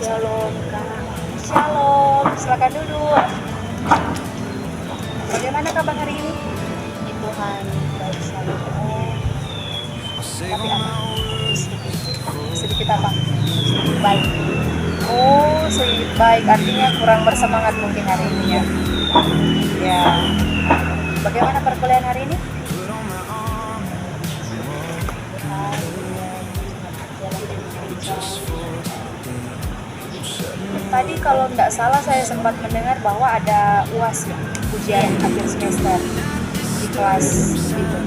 Shalom Kak. Shalom, silakan duduk. Bagaimana kabar hari ini? Puji Tuhan baik selalu. Tapi apa? Sedikit apa? Baik. Oh, sedikit baik. Artinya kurang bersemangat mungkin hari ini ya. Ya. Bagaimana perkuliahan hari ini? Tadi kalau tidak salah saya sempat mendengar bahwa ada UAS ya, ujian akhir semester di kelas itu.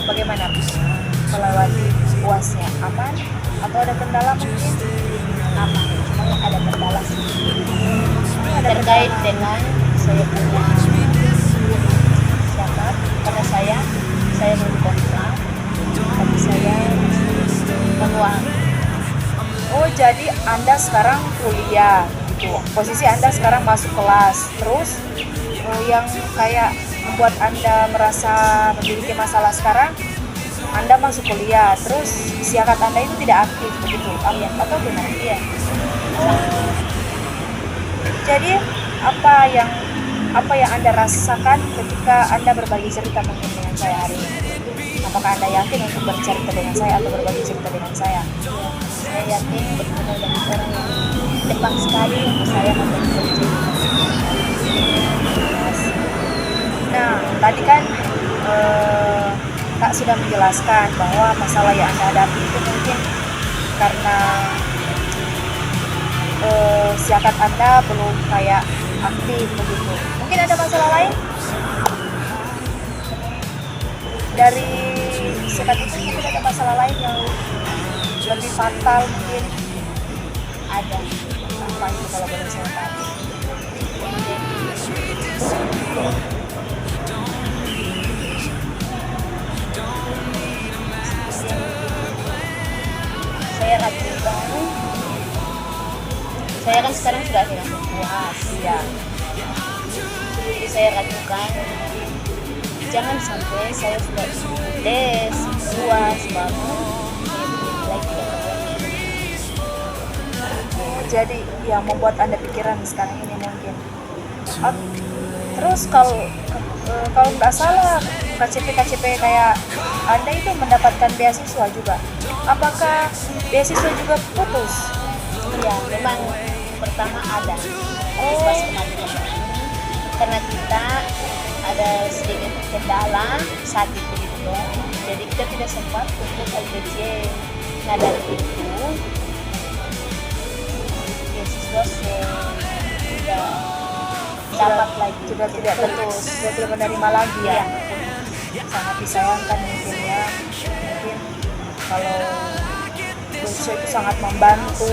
Bagaimana melewati UASnya? Aman? Atau ada kendala mungkin? Aman. Cuma ada kendala sih. Ada Terkait kendala. dengan saya punya syarat pada saya belum kontrak, tapi saya menguang. Oh, jadi Anda sekarang kuliah gitu. Posisi Anda sekarang masuk kelas. Terus yang kayak membuat Anda merasa memiliki masalah sekarang, Anda masuk kuliah. Terus syarat Anda itu tidak aktif begitu. Atau gimana? Iya. Jadi apa yang Anda rasakan ketika Anda berbagi cerita mungkin dengan saya hari ini? Apakah Anda yakin untuk bercerita dengan saya atau berbagi cerita dengan saya? Saya yakin bertemu dengan orang yang tepat sekali untuk saya memberi cerita. Nah, tadi kan Kak sudah menjelaskan bahwa masalah yang Anda hadapi itu mungkin karena syarat Anda belum kayak aktif begitu. Mungkin ada masalah lain? Dari syarat itu mungkin ada masalah lain yang lebih fatal mungkin. Ada Apa itu kalau boleh saya tahu? saya ragukan. Saya kan sekarang sudah akhirnya puas. Ya. Jadi saya ragukan. Jangan sampai saya sudah tes puas baru saya begini lagi ya. Jadi yang membuat Anda pikiran sekarang ini mungkin. Terus kalau nggak salah KCP kayak Anda itu mendapatkan beasiswa juga. Apakah beasiswa juga putus? Iya, memang pertama ada. Tapi pas kemarin karena kita ada sedikit kendala sakit begitu, jadi kita tidak sempat untuk LPJ. Nah dari itu beasiswa sudah dapat lagi, Sudah tidak putus, sudah tidak menerima lagi ya. Sangat disayangkan mungkin ya. Mungkin kalau beasiswa itu sangat membantu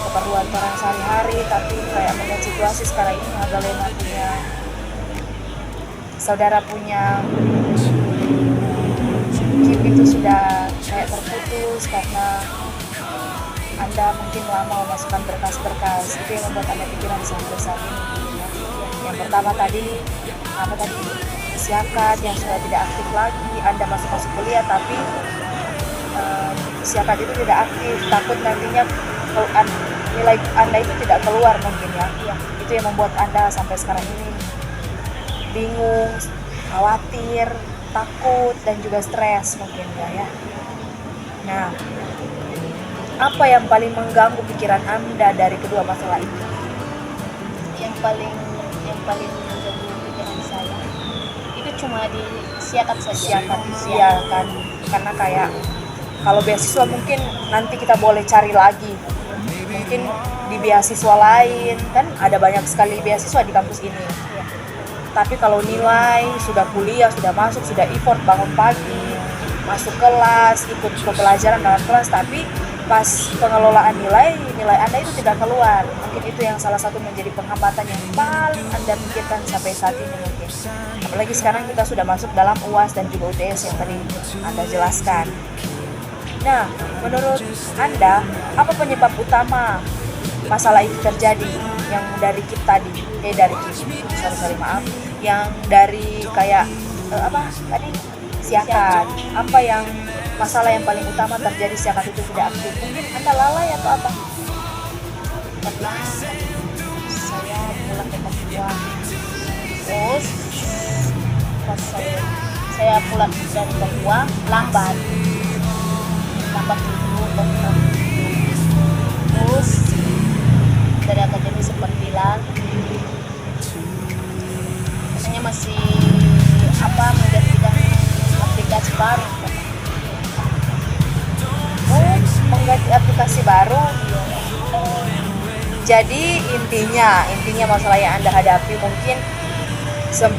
keperluan orang sehari-hari, tapi kayak melihat situasi sekarang ini Magdalena punya saudara punya chip itu sudah kayak terputus karena Anda mungkin lama memasukkan berkas-berkas. Itu yang membuat Anda pikiran sampai saat ini. Yang pertama tadi syakat yang sudah tidak aktif lagi. Anda masuk kuliah tapi syakat itu tidak aktif. Takut nantinya nilai Anda itu tidak keluar mungkin ya. Itu yang membuat Anda sampai sekarang ini bingung, khawatir, takut dan juga stres mungkin ya. Nah, apa yang paling mengganggu pikiran Anda dari kedua masalah itu? yang paling mengganggu pikiran saya itu cuma di syakat saja. Iya kan, karena kayak kalau beasiswa mungkin nanti kita boleh cari lagi, mungkin di beasiswa lain kan ada banyak sekali beasiswa di kampus ini. Tapi kalau nilai sudah kuliah, sudah masuk, sudah effort bangun pagi, masuk kelas, ikut pembelajaran dalam kelas, tapi pas pengelolaan nilai Anda itu tidak keluar. Mungkin itu yang salah satu menjadi penghambatan yang paling Anda pikirkan sampai saat ini mungkin. Apalagi sekarang kita sudah masuk dalam UAS dan juga UTS yang tadi Anda jelaskan. Nah, menurut Anda, apa penyebab utama masalah itu terjadi? Yang dari KIP tadi, yang dari kayak syakat. Apa yang masalah yang paling utama terjadi Siakat itu tidak aktif? Mungkin Anda lalai atau apa? Karena saya pulang ke Papua, terus pas saya pulang dari Papua lambat dulu program itu. Terus dari akademi sempat bilang katanya masih menggantikan aplikasi baru. Oh, mengganti aplikasi baru. Jadi intinya masalah yang Anda hadapi mungkin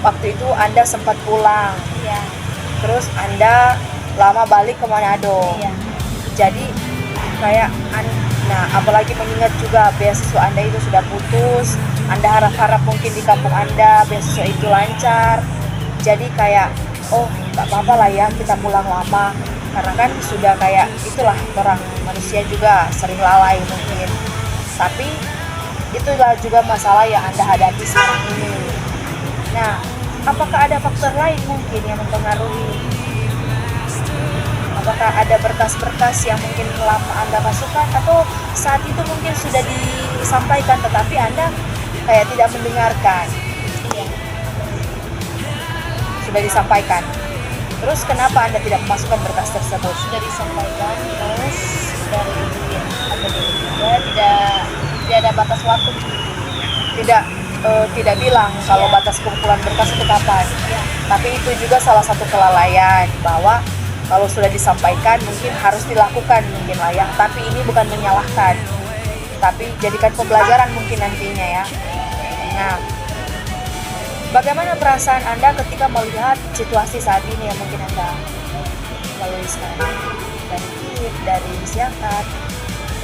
waktu itu Anda sempat pulang, Iya, terus Anda lama balik ke Manado. iya, Jadi kayak nah apalagi mengingat juga beasiswa Anda itu sudah putus, Anda harap-harap mungkin di kampung Anda beasiswa itu lancar. Jadi kayak oh nggak apa-apa lah ya kita pulang lama, karena kan sudah kayak itulah orang manusia juga sering lalai mungkin. Tapi itulah juga masalah yang Anda hadapi sekarang ini. Nah, apakah ada faktor lain mungkin yang mempengaruhi? Apakah ada berkas-berkas yang mungkin lama Anda masukkan, atau saat itu mungkin sudah disampaikan tetapi Anda kayak tidak mendengarkan? iya. Sudah disampaikan. Terus kenapa Anda tidak memasukkan berkas tersebut? Sudah disampaikan, terus dari akademi juga tidak ada batas waktu. Tidak bilang kalau Iya. batas pengumpulan berkas itu kapan. Iya. Tapi itu juga salah satu kelalaian, bahwa kalau sudah disampaikan mungkin harus dilakukan mungkin lah ya. Tapi ini bukan menyalahkan, tapi jadikan pembelajaran mungkin nantinya ya. Nah, bagaimana perasaan Anda ketika melihat situasi saat ini yang mungkin Anda lalui sekarang dari KIP, dari Siakat?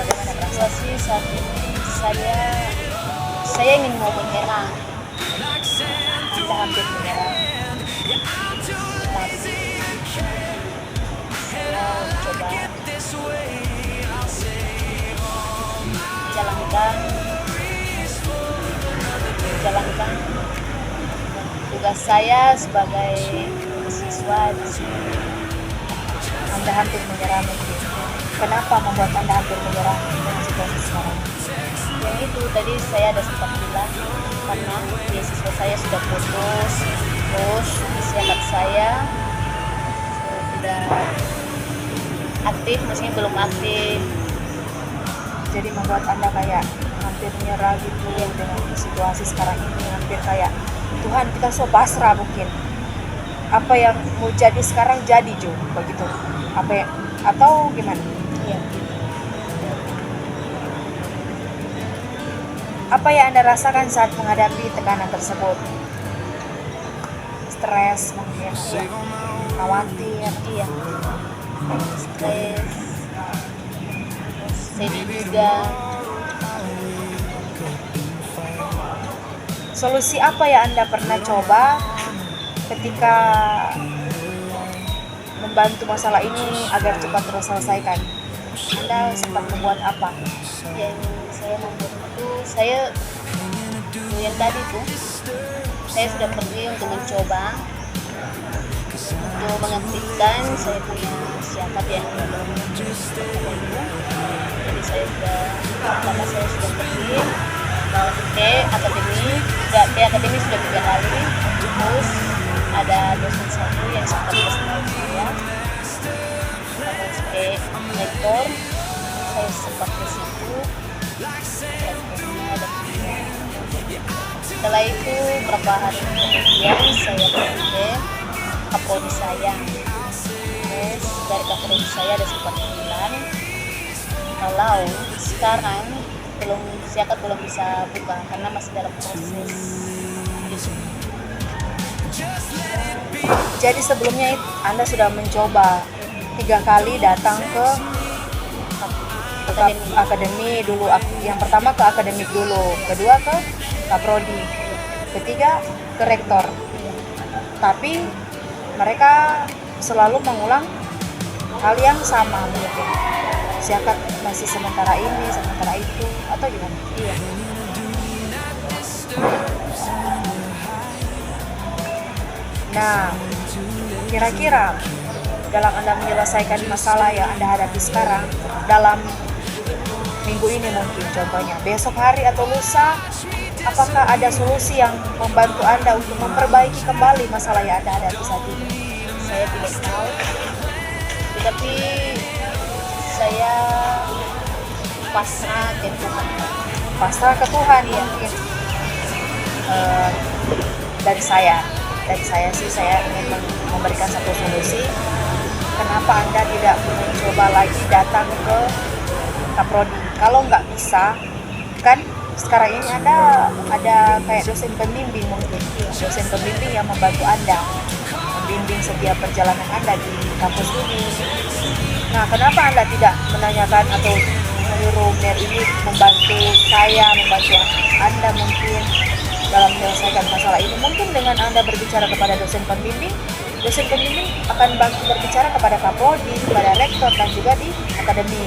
Bagaimana perasaan? Situasi saat ini saya ingin mau menyerah, Anda hampir menyerah. tapi saya coba jalankan tugas saya sebagai siswa di sini. Anda hampir menyerah mungkin. Kenapa membuat Anda hampir menyerah dengan situasi sekarang? Yang itu tadi saya ada sempat bilang, karena beasiswa saya sudah putus, terus Siakat saya tidak aktif, maksudnya belum aktif. Jadi membuat Anda kayak hampir menyerah gitu dengan situasi sekarang ini, hampir kayak Tuhan kita so pasrah mungkin. Apa yang mau jadi sekarang jadi Jo, begitu. Atau gimana? Iya. Apa yang Anda rasakan saat menghadapi tekanan tersebut? Stres mungkin, khawatir. Iya. Stres, terus sedih juga. Solusi apa yang Anda pernah coba ketika membantu masalah ini agar cepat terselesaikan? Anda sempat membuat apa? Yang saya membuat itu, yang tadi tuh saya sudah pergi untuk mencoba untuk mengaktifkan saya punya Siakat yang belum aktif. Jadi saya sudah pergi ke akademi sudah 3 kali. Terus ada dosen satu yang sempat bersenang saya, terus ke rektor saya sempat ke situ. Setelah itu beberapa hari kemudian saya pergi ke Kapolri saya. Terus dari Kapolri saya ada sempat bilang kalau sekarang Siakat belum bisa buka karena masih dalam proses. Jadi sebelumnya Anda sudah mencoba 3 kali datang ke akademi dulu. Yang pertama ke akademik dulu, kedua ke Kaprodi, ketiga ke rektor. Tapi mereka selalu mengulang hal yang sama mungkin. Siakat masih sementara ini, sementara itu, atau gimana? Iya. Nah, kira-kira dalam Anda menyelesaikan masalah yang Anda hadapi sekarang dalam minggu ini mungkin contohnya, besok hari atau lusa, apakah ada solusi yang membantu Anda untuk memperbaiki kembali masalah yang Anda hadapi saat ini? Saya tidak tahu, tetapi saya pasrah ke Tuhan. Pasrah ke Tuhan ya. Mungkin Dari saya sih, saya ingin memberikan satu solusi. Kenapa Anda tidak mencoba lagi datang ke Kaprodi? Kalau nggak bisa, kan sekarang ini Anda ada kayak dosen pembimbing mungkin, dosen pembimbing yang membantu Anda, membimbing setiap perjalanan Anda di kampus ini. Nah, kenapa Anda tidak menanyakan atau menyuruh Mer ini membantu saya, membantu Anda mungkin dalam menyelesaikan masalah ini? Mungkin dengan Anda berbicara kepada dosen pembimbing akan bantu berbicara kepada Kaprodi, kepada rektor, dan juga di akademi.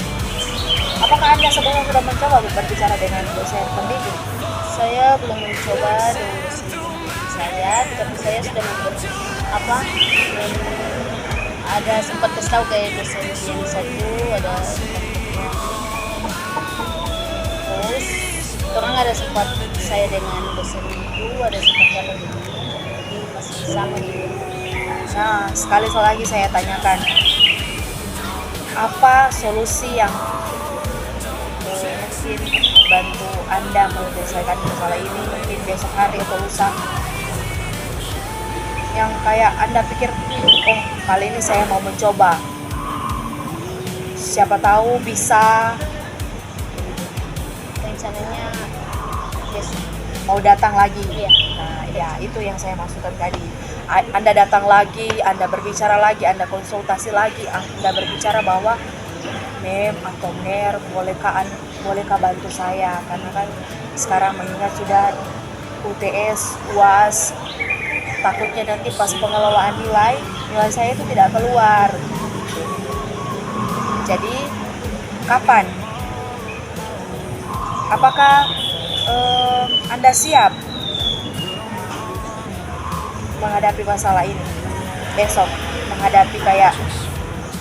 Apakah Anda sebelumnya sudah mencoba berbicara dengan dosen pembimbing? saya belum mencoba dengan saya, tetapi saya sudah ada sempat kasih tahu kayak dosen yang satu ada terus orang ada sempat saya dengan dosen itu ada sempat kata begini masih sama gitu. Nah, sekali lagi saya tanyakan, apa solusi yang mungkin membantu Anda menyelesaikan masalah ini mungkin besok hari atau lusa, yang kayak Anda pikir, oh kali ini saya mau mencoba, siapa tahu bisa, Rencananya besok. mau datang lagi. Iya. Nah ya, itu yang saya maksudkan tadi. Anda datang lagi, Anda berbicara lagi, Anda konsultasi lagi, Anda berbicara bahwa Mem atau Ner, bolehkah bantu saya, karena kan sekarang mengingat sudah UTS, UAS, takutnya nanti pas pengelolaan nilai saya itu tidak keluar. Jadi kapan? Apakah Anda siap menghadapi masalah ini besok, menghadapi kayak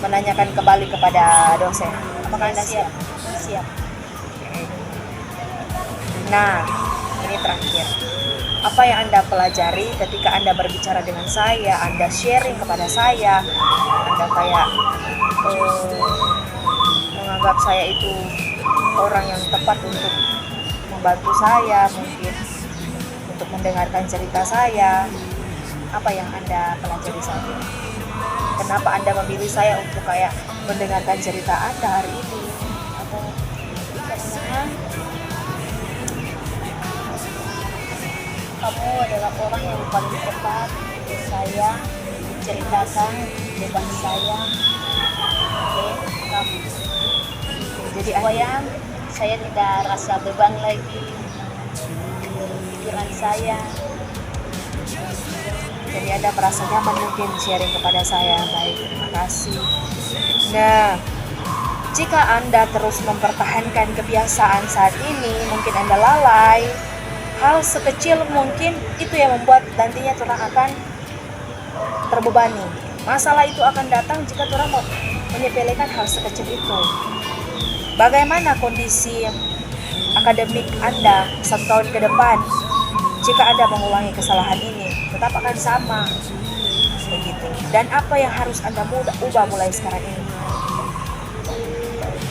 menanyakan kembali kepada dosen? Apakah Anda siap? Siap. Nah, ini terakhir. Apa yang Anda pelajari ketika Anda berbicara dengan saya, Anda sharing kepada saya, Anda kayak menganggap saya itu orang yang tepat untuk membantu saya, mungkin untuk mendengarkan cerita saya. Apa yang Anda pelajari saat ini? Kenapa Anda memilih saya untuk kayak mendengarkan cerita Anda hari ini? Atau Karena kamu adalah orang yang paling tepat untuk saya ceritakan beban saya ke kamu. jadi Supaya saya tidak rasa beban lagi pikiran saya. Jadi Anda merasa nyaman mungkin sharing kepada saya. Baik, terima kasih. Nah, jika Anda terus mempertahankan kebiasaan saat ini, mungkin Anda lalai, hal sekecil mungkin itu yang membuat nantinya orang akan terbebani. Masalah itu akan datang jika orang mau menyepelekan hal sekecil itu. Bagaimana kondisi akademik Anda 1 tahun ke depan jika Anda mengulangi kesalahan ini? Tetap akan sama begitu. Dan apa yang harus Anda ubah mulai sekarang ini?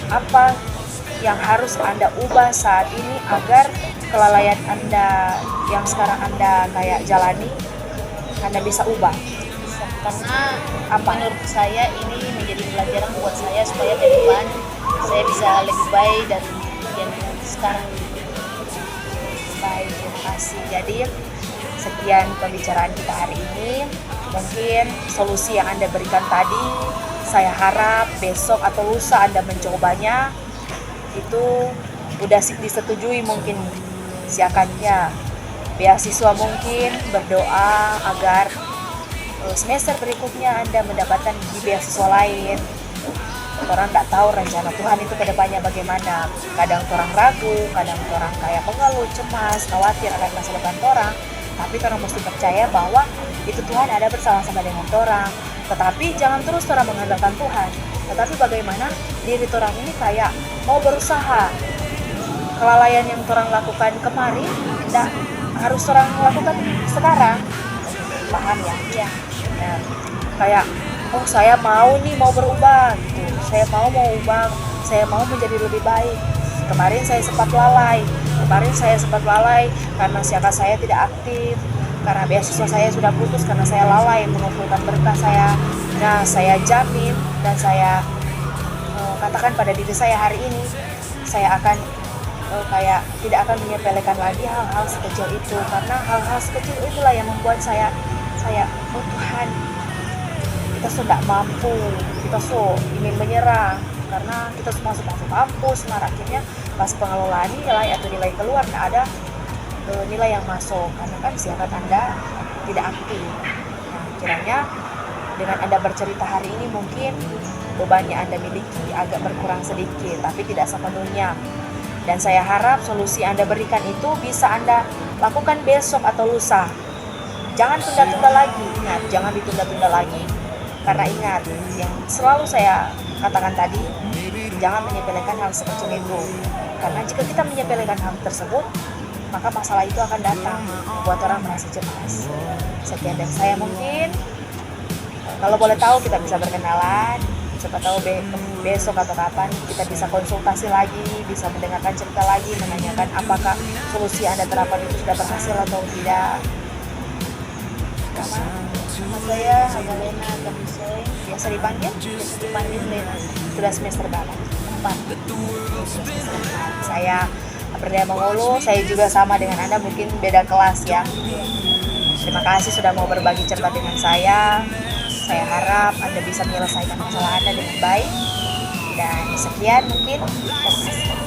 Apa yang harus Anda ubah saat ini agar kelalaian Anda yang sekarang Anda kayak jalani, Anda bisa ubah? Karena Apa? menurut saya ini menjadi pelajaran buat saya supaya ke depan saya bisa lebih baik dari yang sekarang. Baik, terima kasih. Jadi sekian pembicaraan kita hari ini. Mungkin solusi yang Anda berikan tadi, saya harap besok atau lusa Anda mencobanya, itu udah disetujui mungkin siakannya. Beasiswa mungkin berdoa agar semester berikutnya Anda mendapatkan di beasiswa lain. Orang tidak tahu rencana Tuhan itu ke depannya bagaimana. Kadang orang ragu, kadang orang kayak mengeluh, cemas, khawatir akan masa depan orang. Tapi orang mesti percaya bahwa itu Tuhan ada bersama-sama dengan orang. Tetapi jangan terus orang mengandalkan Tuhan. Tetapi bagaimana diri orang ini kayak mau berusaha. Kelalaian yang orang lakukan kemarin tidak harus orang lakukan sekarang. Paham ya? Iya. Nah, kayak oh saya mau berubah gitu. Saya mau ubah, saya mau menjadi lebih baik. Kemarin saya sempat lalai karena siaga saya tidak aktif, karena beasiswa saya sudah putus karena saya lalai mengumpulkan berkah saya. Nah, saya jamin dan saya katakan pada diri saya hari ini, saya akan kayak tidak akan menyepelekan lagi hal-hal sekecil itu, karena hal-hal sekecil itulah yang membuat saya oh Tuhan, kita sudah mampu, kita ingin menyerah karena kita semua sudah masuk kampus. Nah, akhirnya pas pengelolaan nilai atau nilai keluar tidak ada nilai yang masuk karena kan siaran Anda tidak aktif. Nah, kiranya dengan Anda bercerita hari ini mungkin beban yang Anda miliki agak berkurang sedikit, tapi tidak sepenuhnya. Dan saya harap solusi Anda berikan itu bisa Anda lakukan besok atau lusa. Jangan tunda-tunda lagi, ingat, jangan ditunda-tunda lagi. Karena ingat, yang selalu saya katakan tadi, jangan menyepelekan hal sekecil itu. Karena jika kita menyepelekan hal tersebut, maka masalah itu akan datang, membuat orang merasa cemas. Sekian dari saya mungkin. Kalau boleh tahu kita bisa berkenalan. Siapa tahu besok atau kapan kita bisa konsultasi lagi, bisa mendengarkan cerita lagi, menanyakan apakah solusi Anda terapkan itu sudah berhasil atau tidak. Nama saya Hagalena Gabisoy. Biasa dipanggil Lena. sudah semester berapa? 4. Saya Perdana Mangolo, saya juga sama dengan Anda, mungkin beda kelas ya. Terima kasih sudah mau berbagi cerita dengan saya. Saya harap Anda bisa menyelesaikan masalah Anda dengan baik. Dan sekian mungkin. Terima kasih.